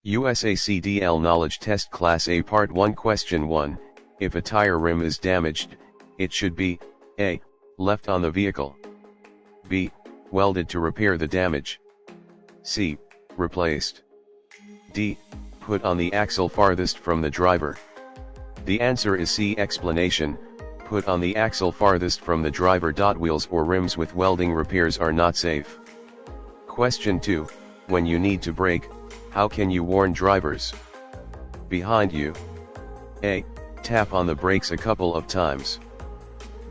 USA CDL Knowledge Test Class A Part 1 Question 1, if a tire rim is damaged, it should be, A. Left on the vehicle. B. Welded to repair the damage. C. Replaced. D. Put on the axle farthest from the driver. The answer is C. Explanation, put on the axle farthest from the driver. Wheels or rims with welding repairs are not safe. Question 2, when you need to brake, how can you warn drivers? Behind you. A. Tap on the brakes a couple of times.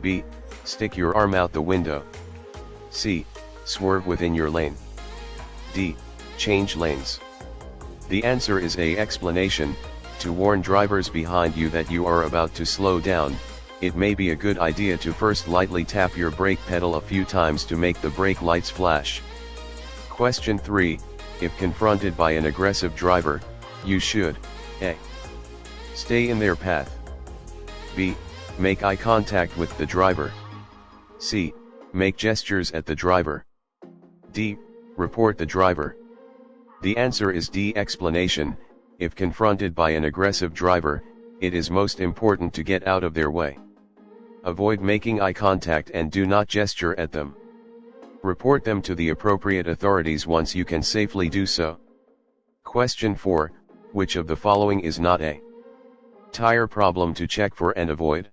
B. Stick your arm out the window. C. Swerve within your lane. D. Change lanes. The answer is A. Explanation, to warn drivers behind you that you are about to slow down. It may be a good idea to first lightly tap your brake pedal a few times to make the brake lights flash. Question 3, if confronted by an aggressive driver, you should, A. Stay in their path. B. Make eye contact with the driver. C. Make gestures at the driver. D. Report the driver. The answer is D. Explanation, if confronted by an aggressive driver, it is most important to get out of their way. Avoid making eye contact and do not gesture at them. Report them to the appropriate authorities once you can safely do so. Question 4, which of the following is not a tire problem to check for and avoid?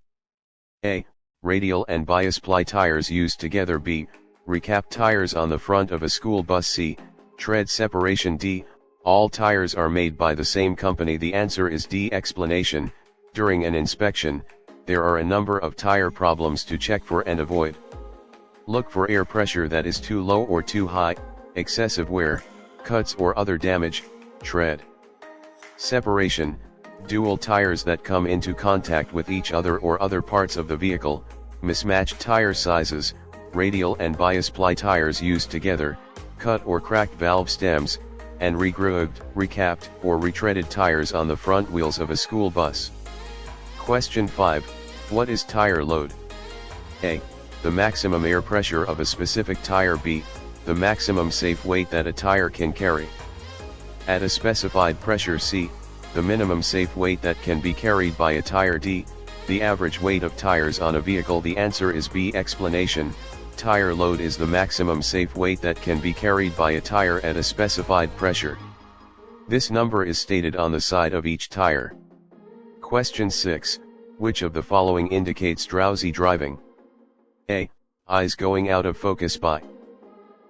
A. Radial and bias ply tires used together. B. Recap tires on the front of a school bus. C. Tread separation. D. All tires are made by the same company. The answer is D. Explanation, during an inspection, there are a number of tire problems to check for and avoid. Look for air pressure that is too low or too high, excessive wear, cuts or other damage, tread separation, dual tires that come into contact with each other or other parts of the vehicle, mismatched tire sizes, radial and bias ply tires used together, cut or cracked valve stems, and regrooved, recapped, or retreaded tires on the front wheels of a school bus. Question 5, what is tire load? A. The maximum air pressure of a specific tire. B. The maximum safe weight that a tire can carry at a specified pressure. C. The minimum safe weight that can be carried by a tire. D. The average weight of tires on a vehicle. The answer is B. Explanation, tire load is the maximum safe weight that can be carried by a tire at a specified pressure. This number is stated on the side of each tire. Question 6, which of the following indicates drowsy driving? A. Eyes going out of focus by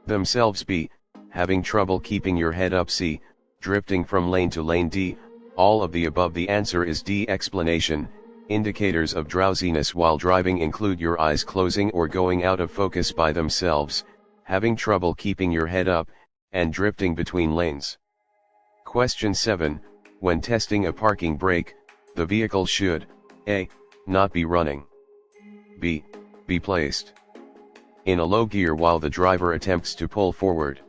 themselves. B. Having trouble keeping your head up. C. Drifting from lane to lane. D. All of the above. The answer is D. Explanation, indicators of drowsiness while driving include your eyes closing or going out of focus by themselves, having trouble keeping your head up, and drifting between lanes. Question 7, when testing a parking brake, the vehicle should, A. Not be running. B. Be placed in a low gear while the driver attempts to pull forward.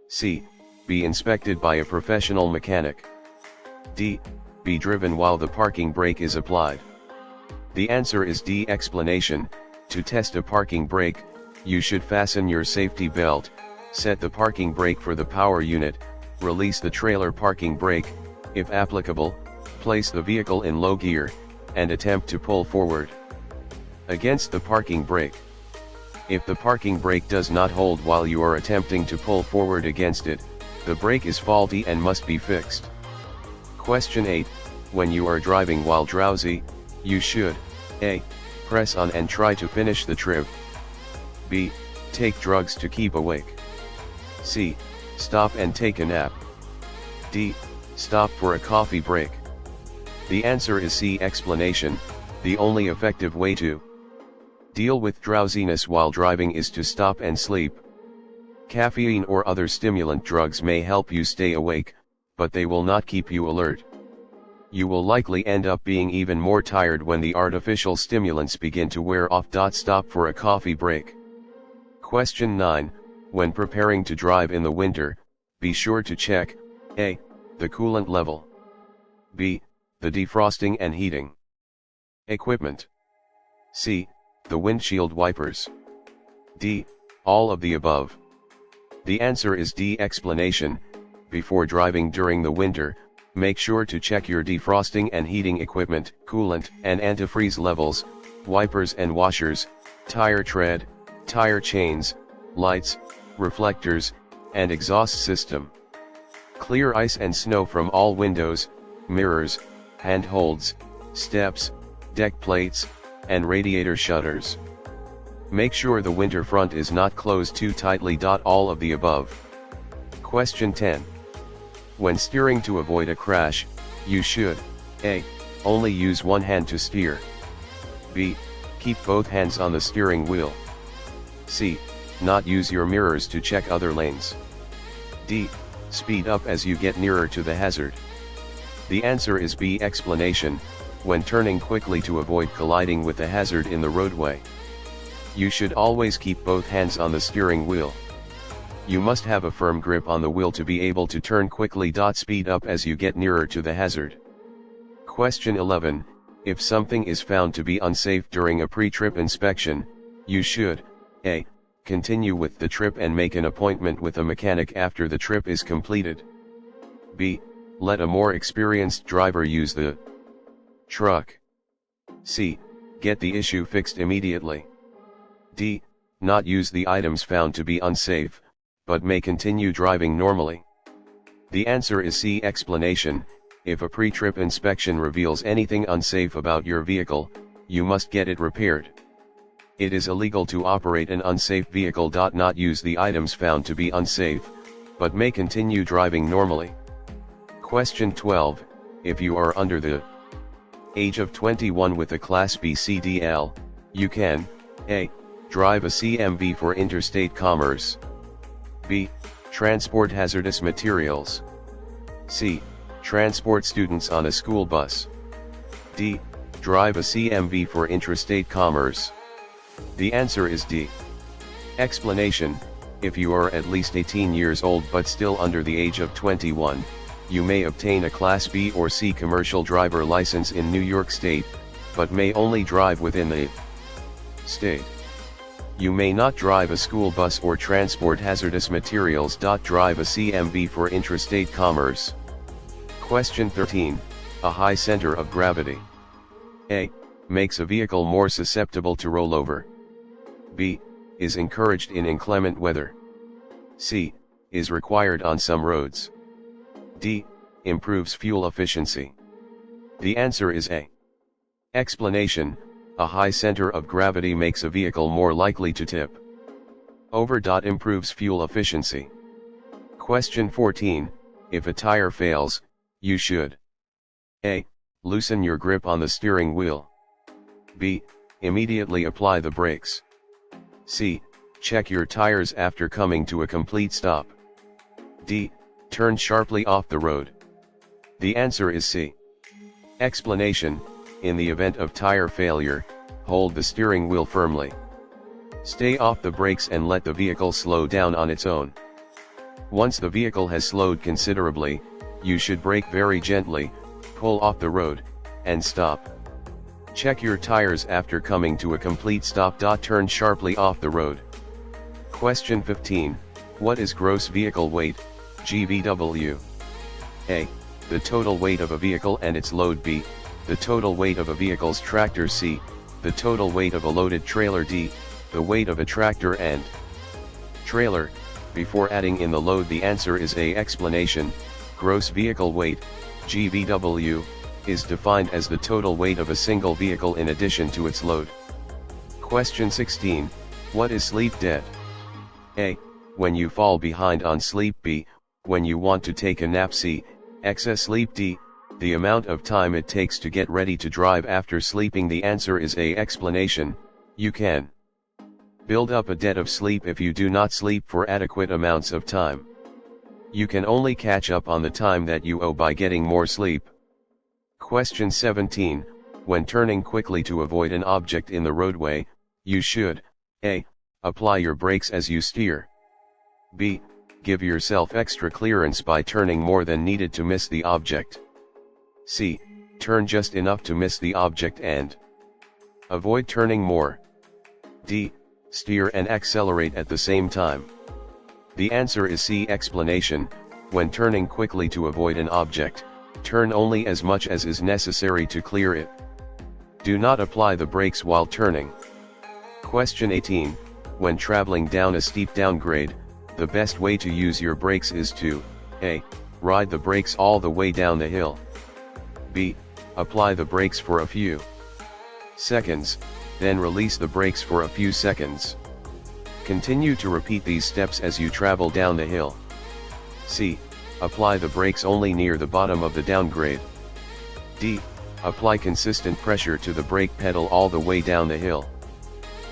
C. Be inspected by a professional mechanic. D. Be driven while the parking brake is applied. The answer is D. Explanation, to test a parking brake, you should fasten your safety belt, set the parking brake for the power unit, release the trailer parking brake, if applicable, place the vehicle in low gear, and attempt to pull forward against the parking brake. If the parking brake does not hold while you are attempting to pull forward against it, the brake is faulty and must be fixed. Question 8, when you are driving while drowsy, you should, A. Press on and try to finish the trip. B. Take drugs to keep awake. C. Stop and take a nap. D. Stop for a coffee break. The answer is C. Explanation, the only effective way to deal with drowsiness while driving is to stop and sleep. Caffeine or other stimulant drugs may help you stay awake, but they will not keep you alert. You will likely end up being even more tired when the artificial stimulants begin to wear off. Stop for a coffee break. Question 9, when preparing to drive in the winter, be sure to check, A. The coolant level. B. The defrosting and heating equipment. C. The windshield wipers. D. All of the above. The answer is D. Explanation, Before driving during the winter, make sure to check your defrosting and heating equipment, coolant and antifreeze levels, wipers and washers, tire tread, tire chains, lights, reflectors, and exhaust system. Clear ice and snow from all windows, mirrors, handholds, steps, deck plates, and radiator shutters. Make sure the winter front is not closed too tightly. All of the above. Question 10. When steering to avoid a crash, you should A. Only use one hand to steer. B. Keep both hands on the steering wheel. C. Not use your mirrors to check other lanes. D. Speed up as you get nearer to the hazard. The answer is B. Explanation. When turning quickly to avoid colliding with the hazard in the roadway, you should always keep both hands on the steering wheel. You must have a firm grip on the wheel to be able to turn quickly. Speed up as you get nearer to the hazard. Question 11. If something is found to be unsafe during a pre-trip inspection, you should A. Continue with the trip and make an appointment with a mechanic after the trip is completed. B. Let a more experienced driver use the truck. C. Get the issue fixed immediately. D. Not use the items found to be unsafe, but may continue driving normally. The answer is C. Explanation. If a pre-trip inspection reveals anything unsafe about your vehicle, you must get it repaired. It is illegal to operate an unsafe vehicle. Not use the items found to be unsafe, but may continue driving normally. Question 12. If you are under the age of 21 with a Class B CDL, you can A. Drive a CMV for interstate commerce. B. Transport hazardous materials. C. Transport students on a school bus. D. Drive a CMV for intrastate commerce. The answer is D. Explanation. If you are at least 18 years old but still under the age of 21, you may obtain a Class B or C commercial driver license in New York State, but may only drive within the state. You may not drive a school bus or transport hazardous materials. Drive a CMV for intrastate commerce. Question 13. A high center of gravity. A. Makes a vehicle more susceptible to rollover. B. Is encouraged in inclement weather. C. Is required on some roads. D. Improves fuel efficiency. The answer is A. Explanation. A high center of gravity makes a vehicle more likely to tip over. Improves fuel efficiency. Question 14. If a tire fails, you should A. Loosen your grip on the steering wheel. B. Immediately apply the brakes. C. Check your tires after coming to a complete stop. D. Turn sharply off the road. The answer is C. Explanation. In the event of tire failure, hold the steering wheel firmly. Stay off the brakes and let the vehicle slow down on its own. Once the vehicle has slowed considerably, you should brake very gently, pull off the road, and stop. Check your tires after coming to a complete stop. Turn sharply off the road. Question 15. What is gross vehicle weight, GVW? A. The total weight of a vehicle and its load. B. The total weight of a vehicle's tractor. C. The total weight of a loaded trailer. D. The weight of a tractor and trailer. Before adding in the load, the answer is A. Explanation. Gross vehicle weight, GVW, is defined as the total weight of a single vehicle in addition to its load. Question 16. What is sleep debt? A. When you fall behind on sleep. B. When you want to take a nap. C. Excess sleep. D. The amount of time it takes to get ready to drive after sleeping. The answer is A. Explanation. You can build up a debt of sleep if you do not sleep for adequate amounts of time. You can only catch up on the time that you owe by getting more sleep. Question 17. When turning quickly to avoid an object in the roadway, you should A. Apply your brakes as you steer. B. Give yourself extra clearance by turning more than needed to miss the object. C. Turn just enough to miss the object and avoid turning more. D. Steer and accelerate at the same time. The answer is C. Explanation. When turning quickly to avoid an object, turn only as much as is necessary to clear it. Do not apply the brakes while turning. Question 18. When traveling down a steep downgrade, the best way to use your brakes is to A. Ride the brakes all the way down the hill. B. Apply the brakes for a few seconds, then release the brakes for a few seconds. Continue to repeat these steps as you travel down the hill. C. Apply the brakes only near the bottom of the downgrade. D. Apply consistent pressure to the brake pedal all the way down the hill.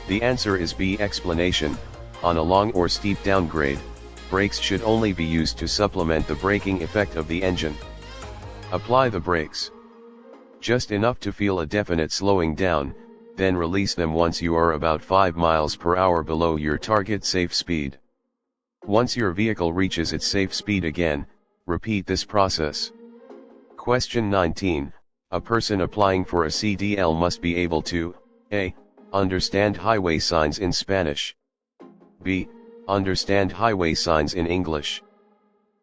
The answer is B. Explanation. On a long or steep downgrade, brakes should only be used to supplement the braking effect of the engine. Apply the brakes just enough to feel a definite slowing down, then release them once you are about 5 miles per hour below your target safe speed. Once your vehicle reaches its safe speed again, repeat this process. Question 19. A person applying for a CDL must be able to A. Understand highway signs in Spanish. B. Understand highway signs in English.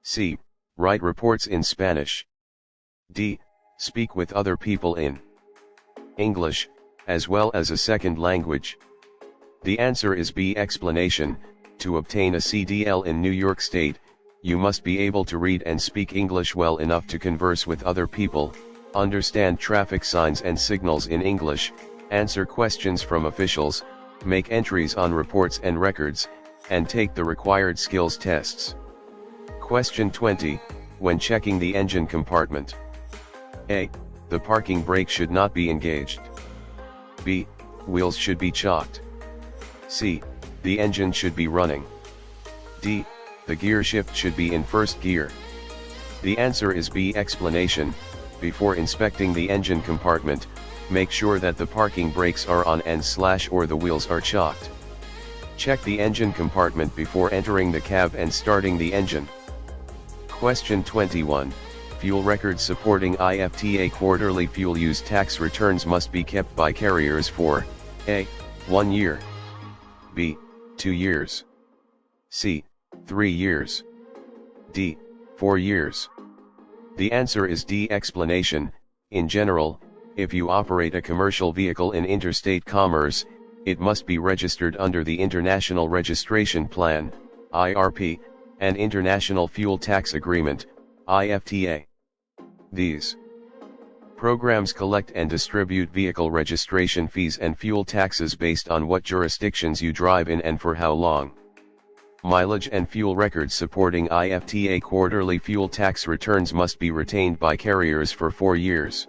C. Write reports in Spanish. D. Speak with other people in English, as well as a second language. The answer is B. Explanation. To obtain a CDL in New York State, you must be able to read and speak English well enough to converse with other people, understand traffic signs and signals in English, answer questions from officials, make entries on reports and records, and take the required skills tests. Question 20. When checking the engine compartment. A. The parking brake should not be engaged. B. Wheels should be chocked. C. The engine should be running. D. The gear shift should be in first gear. The answer is B. Explanation. Before inspecting the engine compartment, make sure that the parking brakes are on and/or the wheels are chocked. Check the engine compartment before entering the cab and starting the engine. Question 21. Fuel records supporting IFTA quarterly fuel use tax returns must be kept by carriers for A. 1 year. B. 2 years. C. 3 years. D. 4 years. The answer is D. Explanation. In general, if you operate a commercial vehicle in interstate commerce, it must be registered under the International Registration Plan, IRP, and International Fuel Tax Agreement, IFTA. These programs collect and distribute vehicle registration fees and fuel taxes based on what jurisdictions you drive in and for how long. Mileage and fuel records supporting IFTA quarterly fuel tax returns must be retained by carriers for 4 years.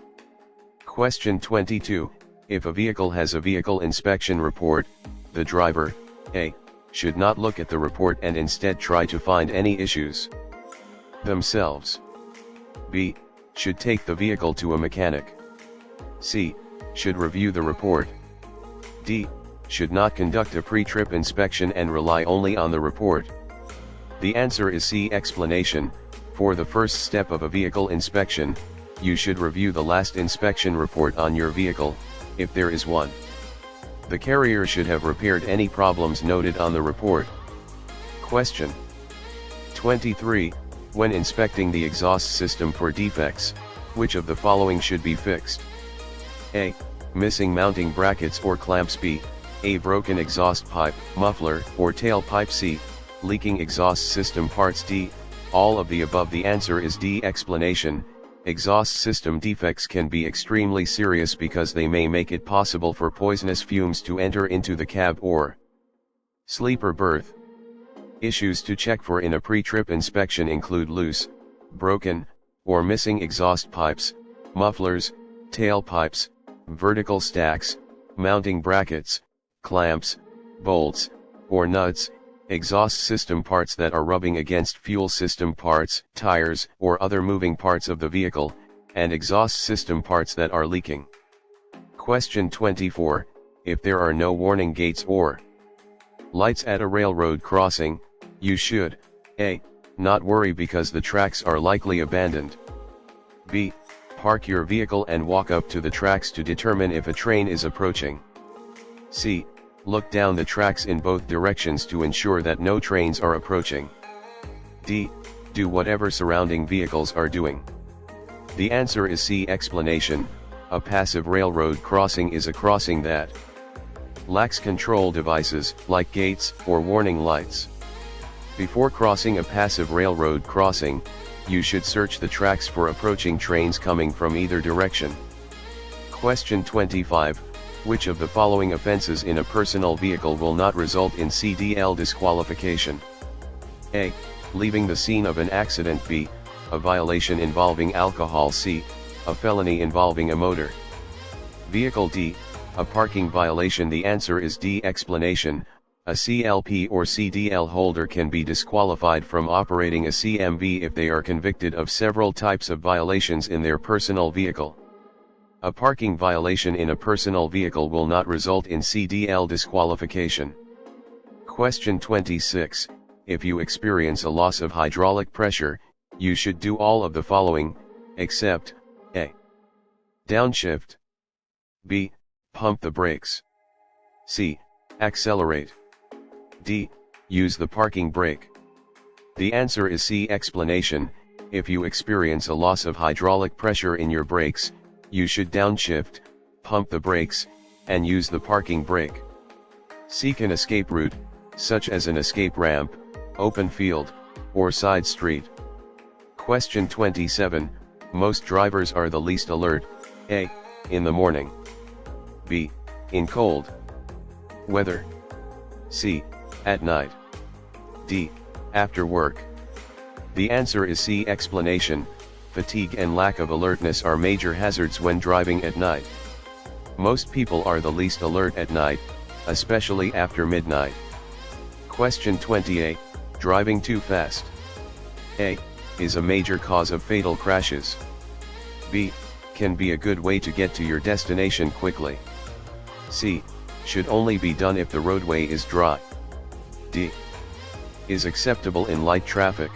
Question 22. If a vehicle has a vehicle inspection report, the driver, A. should not look at the report and instead try to find any issues themselves. B. should take the vehicle to a mechanic. C. should review the report. D. should not conduct a pre-trip inspection and rely only on the report. The answer is C. Explanation. For the first step of a vehicle inspection, you should review the last inspection report on your vehicle, if there is one. The carrier should have repaired any problems noted on the report. Question 23. When inspecting the exhaust system for defects, which of the following should be fixed? A. Missing mounting brackets or clamps. B. A. Broken exhaust pipe, muffler, or tailpipe. C. Leaking exhaust system parts. D. All of the above. The answer is D. Explanation. Exhaust system defects can be extremely serious because they may make it possible for poisonous fumes to enter into the cab or sleeper berth. Issues to check for in a pre-trip inspection include loose, broken, or missing exhaust pipes, mufflers, tailpipes, vertical stacks, mounting brackets, clamps, bolts, or nuts, exhaust system parts that are rubbing against fuel system parts, tires, or other moving parts of the vehicle, and exhaust system parts that are leaking. Question 24. If there are no warning gates or lights at a railroad crossing, you should, A. not worry because the tracks are likely abandoned. B. Park your vehicle and walk up to the tracks to determine if a train is approaching. C. Look down the tracks in both directions to ensure that no trains are approaching. D. do whatever surrounding vehicles are doing. The answer is C. Explanation. A passive railroad crossing is a crossing that lacks control devices, like gates, or warning lights. Before crossing a passive railroad crossing, you should search the tracks for approaching trains coming from either direction. Question 25. Which of the following offenses in a personal vehicle will not result in CDL disqualification? A. Leaving the scene of an accident. B. A violation involving alcohol. C. A felony involving a motor vehicle. D. A parking violation. The answer is D. Explanation. A CLP or CDL holder can be disqualified from operating a CMV if they are convicted of several types of violations in their personal vehicle. A parking violation in a personal vehicle will not result in CDL disqualification. Question 26. If you experience a loss of hydraulic pressure, you should do all of the following, except A. Downshift. B. Pump the brakes. C. Accelerate. D. Use the parking brake. The answer is C. Explanation. If you experience a loss of hydraulic pressure in your brakes, you should downshift, pump the brakes, and use the parking brake. Seek an escape route, such as an escape ramp, open field, or side street. Question 27. Most drivers are the least alert. A. In the morning. B. In cold weather. C. At night. D. After work. The answer is C. Explanation. Fatigue and lack of alertness are major hazards when driving at night. Most people are the least alert at night, especially after midnight. Question 28. Driving too fast. A. Is a major cause of fatal crashes. B. Can be a good way to get to your destination quickly. C. Should only be done if the roadway is dry. D. Is acceptable in light traffic.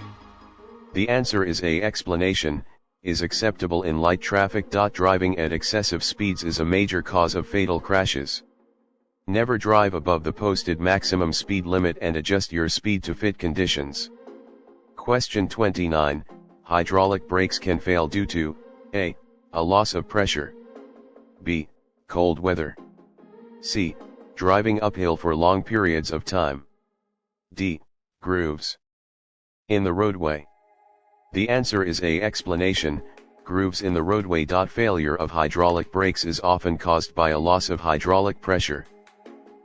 The answer is A. Explanation. Is acceptable in light traffic. Driving at excessive speeds is a major cause of fatal crashes. Never drive above the posted maximum speed limit and adjust your speed to fit conditions. Question 29. Hydraulic brakes can fail due to A. A loss of pressure. B. Cold weather. C. Driving uphill for long periods of time. D. Grooves in the roadway. The answer is A. Explanation. Grooves in the roadway. Failure of hydraulic brakes is often caused by a loss of hydraulic pressure.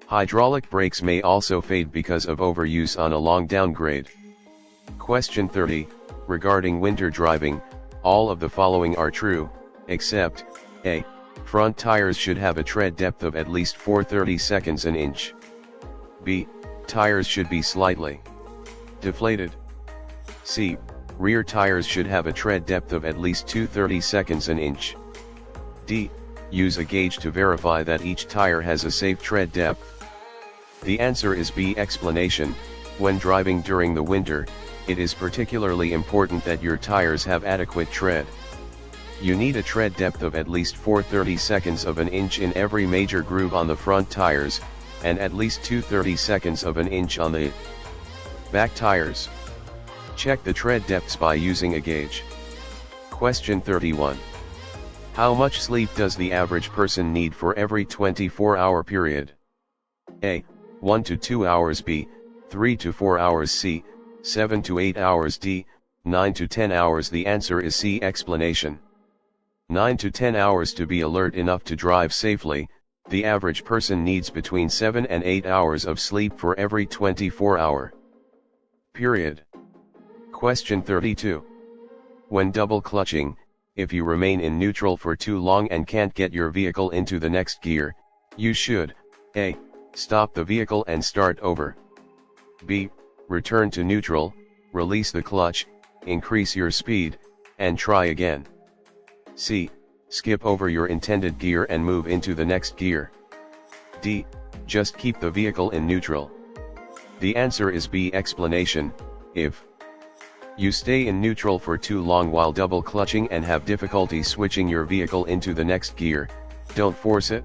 Hydraulic brakes may also fade because of overuse on a long downgrade. Question 30. Regarding winter driving, all of the following are true, except A. Front tires should have a tread depth of at least 4/32 an inch. B. Tires should be slightly deflated. C. Rear tires should have a tread depth of at least 2/32 an inch. D. Use a gauge to verify that each tire has a safe tread depth. The answer is B. Explanation. When driving during the winter, it is particularly important that your tires have adequate tread. You need a tread depth of at least 4/32 of an inch in every major groove on the front tires, and at least 2/32 of an inch on the back tires. Check the tread depths by using a gauge. Question 31. How much sleep does the average person need for every 24-hour period? A. 1 to 2 hours. B. 3 to 4 hours. C. 7 to 8 hours. D. 9 to 10 hours. The answer is C. Explanation. 9 to 10 hours. To be alert enough to drive safely, the average person needs between 7 and 8 hours of sleep for every 24-hour period. Question 32. When double clutching, if you remain in neutral for too long and can't get your vehicle into the next gear, you should A. Stop the vehicle and start over. B. Return to neutral, release the clutch, increase your speed, and try again. C. Skip over your intended gear and move into the next gear. D. Just keep the vehicle in neutral. The answer is B. Explanation. If you stay in neutral for too long while double clutching and have difficulty switching your vehicle into the next gear, don't force it.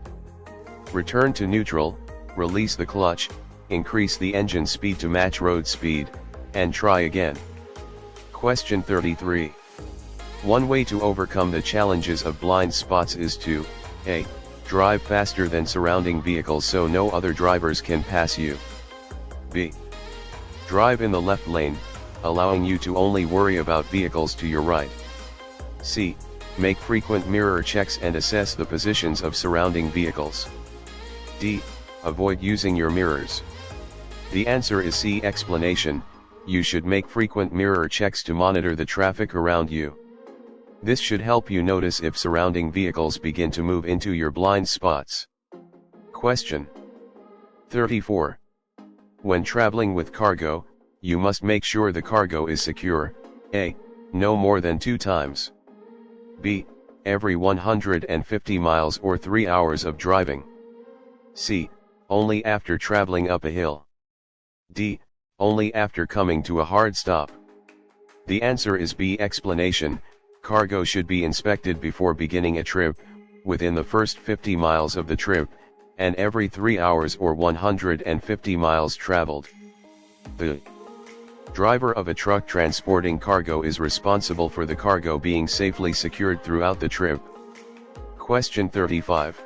Return to neutral, release the clutch, increase the engine speed to match road speed, and try again. Question 33. One way to overcome the challenges of blind spots is to A. Drive faster than surrounding vehicles so no other drivers can pass you. B. Drive in the left lane, allowing you to only worry about vehicles to your right. C. Make frequent mirror checks and assess the positions of surrounding vehicles. D. Avoid using your mirrors. The answer is C. Explanation. You should make frequent mirror checks to monitor the traffic around you. This should help you notice if surrounding vehicles begin to move into your blind spots. Question 34. When traveling with cargo, you must make sure the cargo is secure. A. No more than 2 times. B. Every 150 miles or 3 hours of driving. C. Only after traveling up a hill. D. Only after coming to a hard stop. The answer is B. Explanation. Cargo should be inspected before beginning a trip, within the first 50 miles of the trip, and every 3 hours or 150 miles traveled. The driver of a truck transporting cargo is responsible for the cargo being safely secured throughout the trip. Question 35.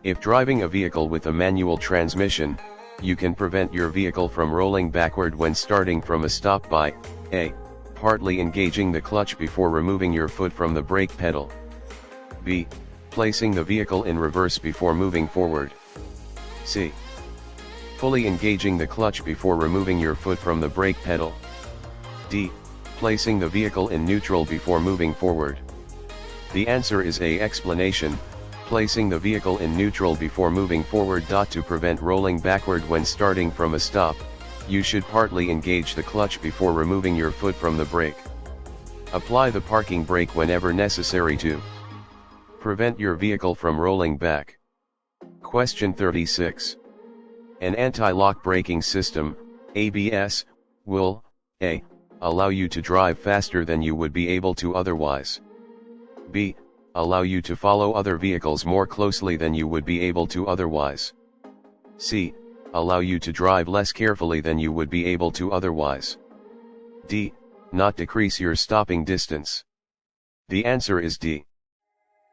If driving a vehicle with a manual transmission, you can prevent your vehicle from rolling backward when starting from a stop by A. Partly engaging the clutch before removing your foot from the brake pedal. B. Placing the vehicle in reverse before moving forward. C. Fully engaging the clutch before removing your foot from the brake pedal. D. Placing the vehicle in neutral before moving forward. The answer is A. Explanation. Placing the vehicle in neutral before moving forward. To prevent rolling backward when starting from a stop, you should partly engage the clutch before removing your foot from the brake. Apply the parking brake whenever necessary to prevent your vehicle from rolling back. Question 36. An anti-lock braking system, ABS, will A. Allow you to drive faster than you would be able to otherwise. B. Allow you to follow other vehicles more closely than you would be able to otherwise. C. Allow you to drive less carefully than you would be able to otherwise. D. Not decrease your stopping distance. The answer is D.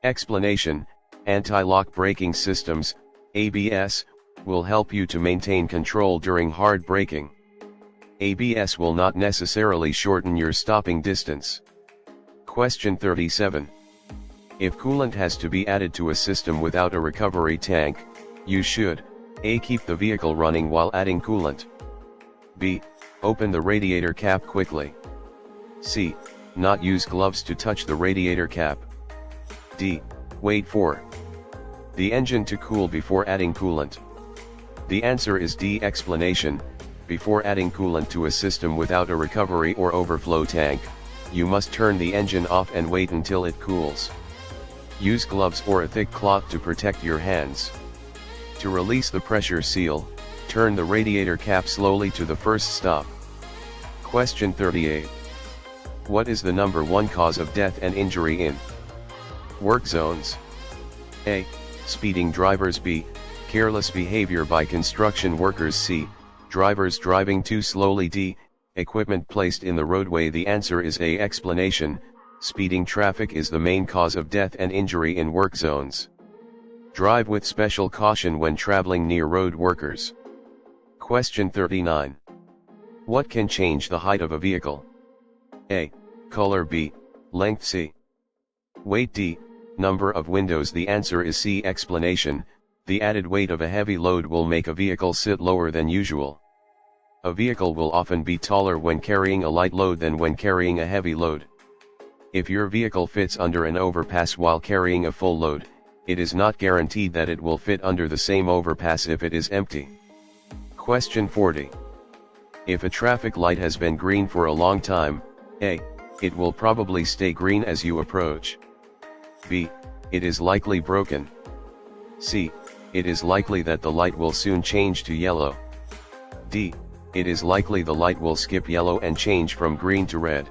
Explanation. Anti-lock braking systems, ABS, will help you to maintain control during hard braking. ABS will not necessarily shorten your stopping distance. Question 37. If coolant has to be added to a system without a recovery tank, you should A. Keep the vehicle running while adding coolant. B. Open the radiator cap quickly. C. Not use gloves to touch the radiator cap. D. Wait for the engine to cool before adding coolant. The answer is D. Explanation. Before adding coolant to a system without a recovery or overflow tank, you must turn the engine off and wait until it cools. Use gloves or a thick cloth to protect your hands. To release the pressure seal, turn the radiator cap slowly to the first stop. Question 38. What is the number 1 cause of death and injury in work zones? A. Speeding drivers. B. Careless behavior by construction workers. C. Drivers driving too slowly. D. Equipment placed in the roadway. The answer is A. Explanation. Speeding traffic is the main cause of death and injury in work zones. Drive with special caution when traveling near road workers. Question 39. What can change the height of a vehicle? A. Color. B. Length. C. Weight. D. Number of windows. The answer is C. Explanation. The added weight of a heavy load will make a vehicle sit lower than usual. A vehicle will often be taller when carrying a light load than when carrying a heavy load. If your vehicle fits under an overpass while carrying a full load, it is not guaranteed that it will fit under the same overpass if it is empty. Question 40. If a traffic light has been green for a long time, A. It will probably stay green as you approach. B. It is likely broken. C. It is likely that the light will soon change to yellow. D. It is likely the light will skip yellow and change from green to red.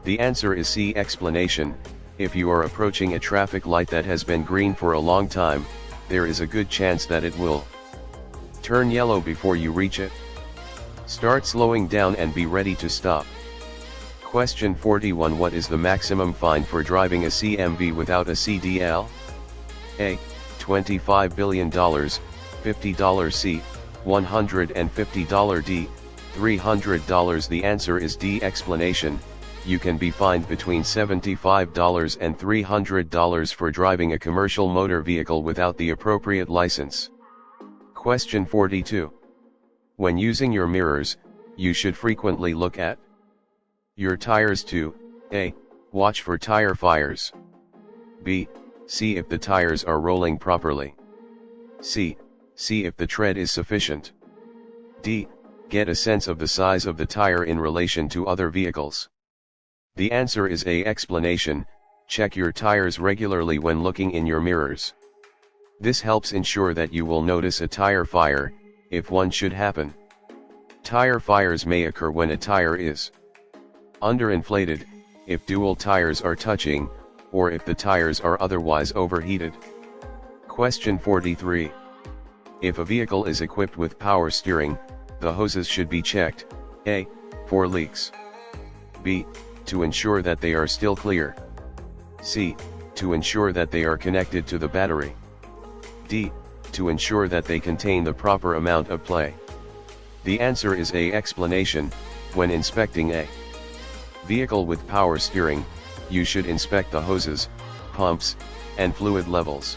The answer is C. Explanation. If you are approaching a traffic light that has been green for a long time, there is a good chance that it will turn yellow before you reach it. Start slowing down and be ready to stop. Question 41. What is the maximum fine for driving a CMV without a CDL? A. $25 billion, $50 C. $150 D. $300. The answer is D. Explanation: you can be fined between $75 and $300 for driving a commercial motor vehicle without the appropriate license. Question 42. When using your mirrors, you should frequently look at your tires to A. Watch for tire fires. B. See if the tires are rolling properly. C. See if the tread is sufficient. D. Get a sense of the size of the tire in relation to other vehicles. The answer is A. Explanation: check your tires regularly when looking in your mirrors. This helps ensure that you will notice a tire fire, if one should happen. Tire fires may occur when a tire is underinflated, if dual tires are touching, or if the tires are otherwise overheated. Question 43. If a vehicle is equipped with power steering, the hoses should be checked: A. For leaks. B. To ensure that they are still clear. C. To ensure that they are connected to the battery. D. To ensure that they contain the proper amount of play. The answer is A. Explanation: when inspecting a vehicle with power steering, you should inspect the hoses, pumps, and fluid levels.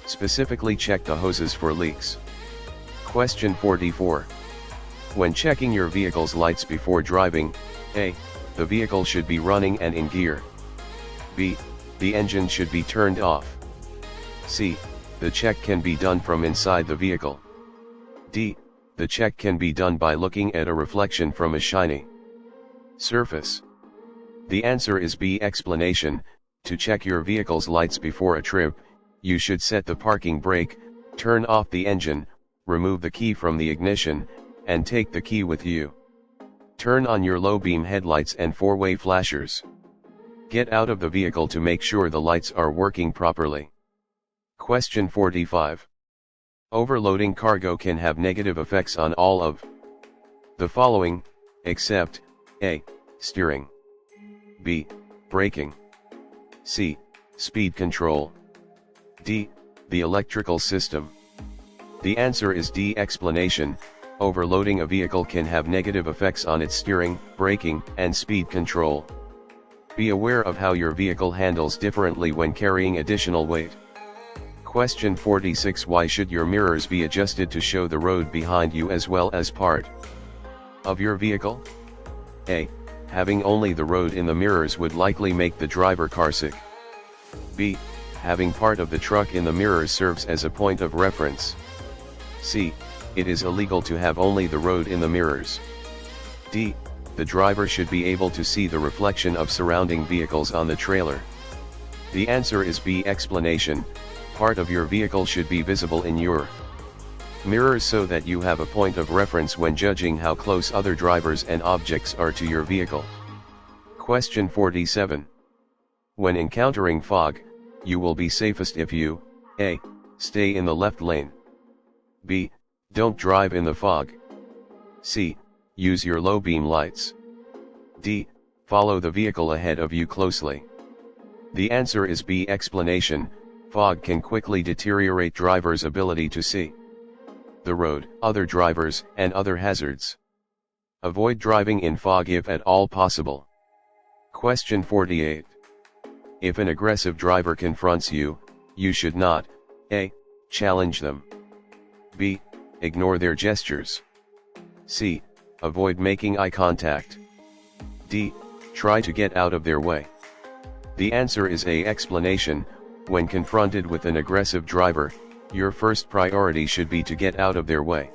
Specifically check the hoses for leaks. Question 44. When checking your vehicle's lights before driving, A. The vehicle should be running and in gear. B. The engine should be turned off. C. The check can be done from inside the vehicle. D. The check can be done by looking at a reflection from a shiny surface. The answer is B. Explanation: to check your vehicle's lights before a trip, you should set the parking brake, turn off the engine, remove the key from the ignition, and take the key with you. Turn on your low-beam headlights and four-way flashers. Get out of the vehicle to make sure the lights are working properly. Question 45. Overloading cargo can have negative effects on all of the following, except A. Steering. B. Braking. C. Speed control. D. The electrical system. The answer is D. Explanation: overloading a vehicle can have negative effects on its steering, braking, and speed control. Be aware of how your vehicle handles differently when carrying additional weight. Question 46. Why should your mirrors be adjusted to show the road behind you as well as part of your vehicle? A. Having only the road in the mirrors would likely make the driver carsick. B. Having part of the truck in the mirrors serves as a point of reference. C. It is illegal to have only the road in the mirrors. D. The driver should be able to see the reflection of surrounding vehicles on the trailer. The answer is B. Explanation: part of your vehicle should be visible in your mirrors so that you have a point of reference when judging how close other drivers and objects are to your vehicle. Question 47. When encountering fog, you will be safest if you A. Stay in the left lane. B. Don't drive in the fog. C. Use your low beam lights. D. Follow the vehicle ahead of you closely. The answer is B. Explanation: fog can quickly deteriorate drivers' ability to see the road, other drivers, and other hazards. Avoid driving in fog if at all possible. Question 48. If an aggressive driver confronts you, you should not A. Challenge them. B. Ignore their gestures. C. Avoid making eye contact. D. Try to get out of their way. The answer is A. Explanation: when confronted with an aggressive driver, your first priority should be to get out of their way.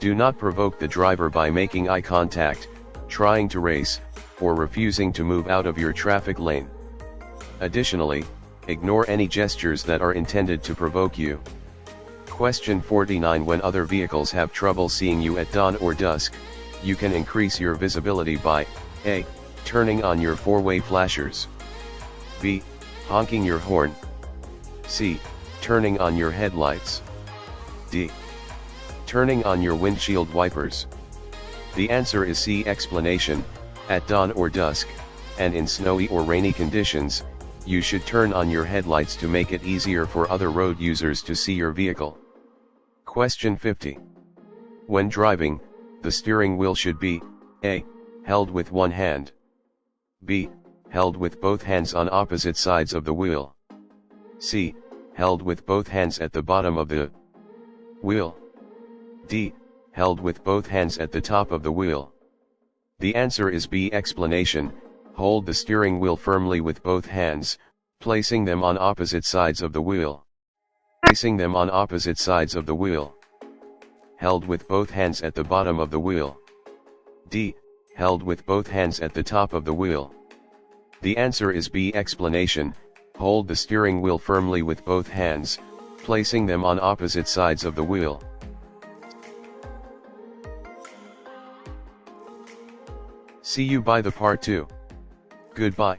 Do not provoke the driver by making eye contact, trying to race, or refusing to move out of your traffic lane. Additionally, ignore any gestures that are intended to provoke you. Question 49. When other vehicles have trouble seeing you at dawn or dusk, you can increase your visibility by A. Turning on your four-way flashers. B. Honking your horn. C. Turning on your headlights. D. Turning on your windshield wipers. The answer is C. Explanation: At dawn or dusk, and in snowy or rainy conditions, you should turn on your headlights to make it easier for other road users to see your vehicle. Question 50. When driving, the steering wheel should be A. Held with one hand. B. Held with both hands on opposite sides of the wheel. C. Held with both hands at the bottom of the wheel. D. Held with both hands at the top of the wheel. The answer is B. Explanation: hold the steering wheel firmly with both hands, placing them on opposite sides of the wheel. Placing them on opposite sides of the wheel. Held with both hands at the bottom of the wheel. D. Held with both hands at the top of the wheel. The answer is B. Explanation: hold the steering wheel firmly with both hands, placing them on opposite sides of the wheel. See you by the part 2. Goodbye.